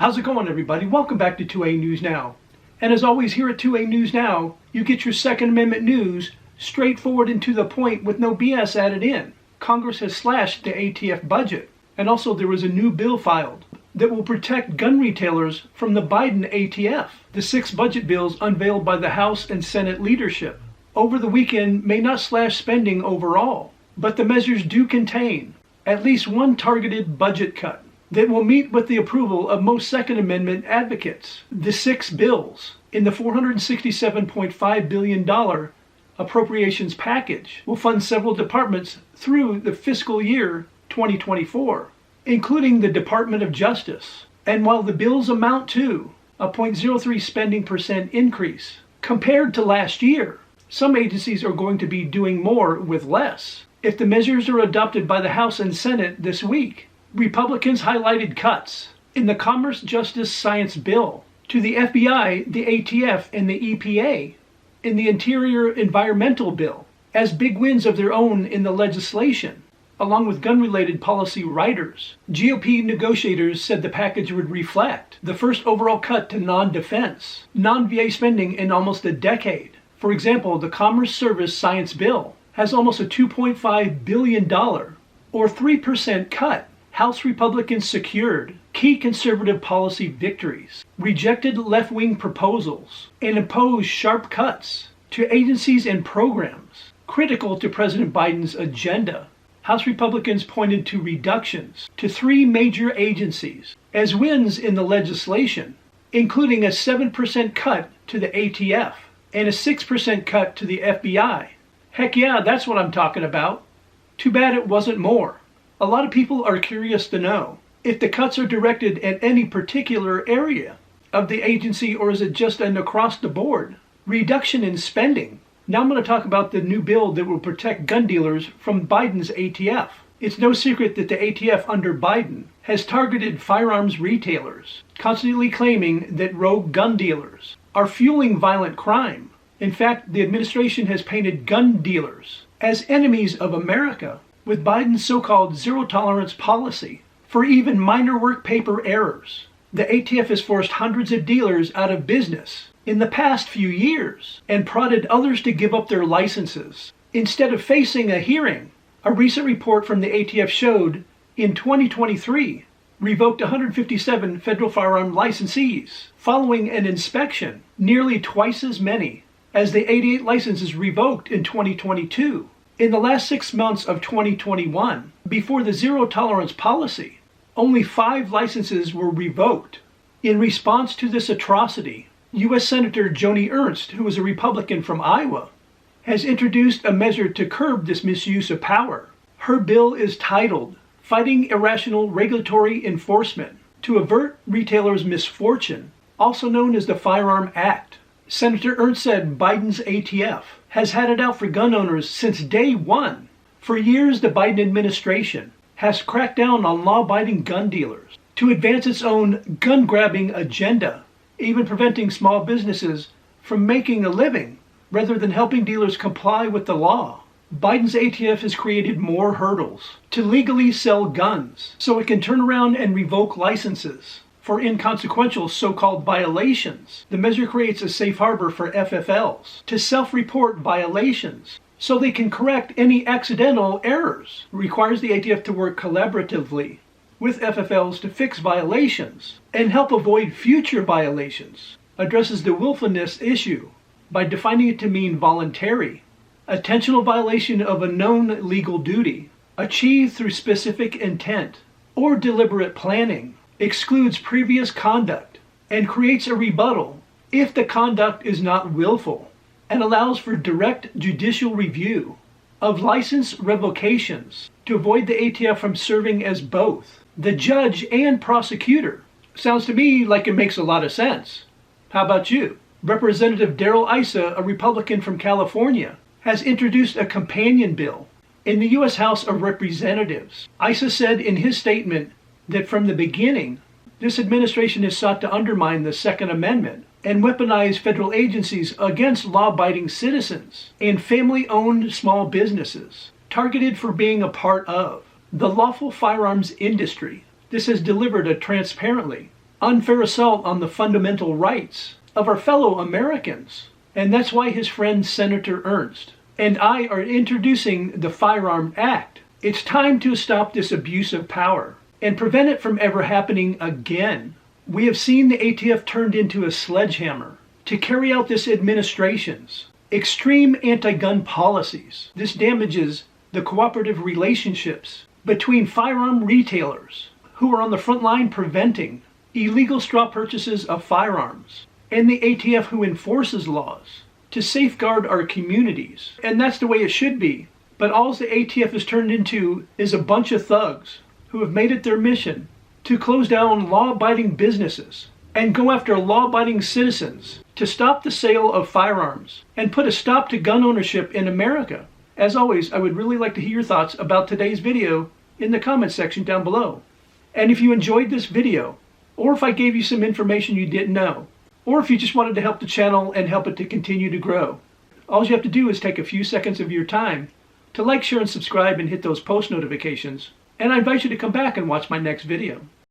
How's it going, everybody? Welcome back to 2A News Now. And as always, here at 2A News Now, you get your Second Amendment news straightforward and to the point with no BS added in. Congress has slashed the ATF budget. And also there was a new bill filed that will protect gun retailers from the Biden ATF. The 6 budget bills unveiled by the House and Senate leadership over the weekend may not slash spending overall, but the measures do contain at least one targeted budget cut that will meet with the approval of most Second Amendment advocates. The 6 bills in the $467.5 billion appropriations package will fund several departments through the fiscal year 2024, including the Department of Justice. And while the bills amount to a 0.03 spending percent increase compared to last year, some agencies are going to be doing more with less. If the measures are adopted by the House and Senate this week, Republicans highlighted cuts in the Commerce, Justice, Science bill, to the FBI, the ATF, and the EPA, in the Interior Environmental bill, as big wins of their own in the legislation, along with gun-related policy writers. GOP negotiators said the package would reflect the first overall cut to non-defense, non-VA spending in almost a decade. For example, the Commerce Service Science bill has almost a $2.5 billion, or 3% cut. House Republicans secured key conservative policy victories, rejected left-wing proposals, and imposed sharp cuts to agencies and programs critical to President Biden's agenda. House Republicans pointed to reductions to 3 major agencies as wins in the legislation, including a 7% cut to the ATF and a 6% cut to the FBI. Heck yeah, that's what I'm talking about. Too bad it wasn't more. A lot of people are curious to know if the cuts are directed at any particular area of the agency, or is it just an across-the-board reduction in spending. Now I'm going to talk about the new bill that will protect gun dealers from Biden's ATF. It's no secret that the ATF under Biden has targeted firearms retailers, constantly claiming that rogue gun dealers are fueling violent crime. In fact, the administration has painted gun dealers as enemies of America, with Biden's so-called zero-tolerance policy for even minor work paper errors. The ATF has forced hundreds of dealers out of business in the past few years and prodded others to give up their licenses instead of facing a hearing. A recent report from the ATF showed in 2023 revoked 157 federal firearm licensees following an inspection, nearly twice as many as the 88 licenses revoked in 2022. In the last 6 months of 2021, before the zero-tolerance policy, only 5 licenses were revoked. In response to this atrocity, U.S. Senator Joni Earnst, who is a Republican from Iowa, has introduced a measure to curb this misuse of power. Her bill is titled Fighting Irrational Regulatory Enforcement to Avert Retailers' Misfortune, also known as the Firearm Act. Senator Ernst said Biden's ATF has had it out for gun owners since day one. For years, the Biden administration has cracked down on law-abiding gun dealers to advance its own gun-grabbing agenda, even preventing small businesses from making a living rather than helping dealers comply with the law. Biden's ATF has created more hurdles to legally sell guns so it can turn around and revoke licenses for inconsequential so-called violations. The measure creates a safe harbor for FFLs to self-report violations so they can correct any accidental errors. It requires the ATF to work collaboratively with FFLs to fix violations and help avoid future violations. Addresses the willfulness issue by defining it to mean voluntary, intentional violation of a known legal duty, achieved through specific intent or deliberate planning, excludes previous conduct, and creates a rebuttal if the conduct is not willful, and allows for direct judicial review of license revocations to avoid the ATF from serving as both the judge and prosecutor. Sounds to me like it makes a lot of sense. How about you? Representative Darl Isa, a Republican from California, has introduced a companion bill in the U.S. House of Representatives. Isa said in his statement that from the beginning, this administration has sought to undermine the Second Amendment and weaponize federal agencies against law-abiding citizens and family-owned small businesses targeted for being a part of the lawful firearms industry. This has delivered a transparently unfair assault on the fundamental rights of our fellow Americans. And that's why his friend Senator Ernst and I are introducing the Firearm Act. It's time to stop this abuse of power and prevent it from ever happening again. We have seen the ATF turned into a sledgehammer to carry out this administration's extreme anti-gun policies. This damages the cooperative relationships between firearm retailers who are on the front line preventing illegal straw purchases of firearms, and the ATF who enforces laws to safeguard our communities. And that's the way it should be. But all the ATF has turned into is a bunch of thugs who have made it their mission to close down law-abiding businesses and go after law-abiding citizens to stop the sale of firearms and put a stop to gun ownership in America. As always, I would really like to hear your thoughts about today's video in the comment section down below. And if you enjoyed this video, or if I gave you some information you didn't know, or if you just wanted to help the channel and help it to continue to grow, all you have to do is take a few seconds of your time to like, share, and subscribe and hit those post notifications. And I invite you to come back and watch my next video.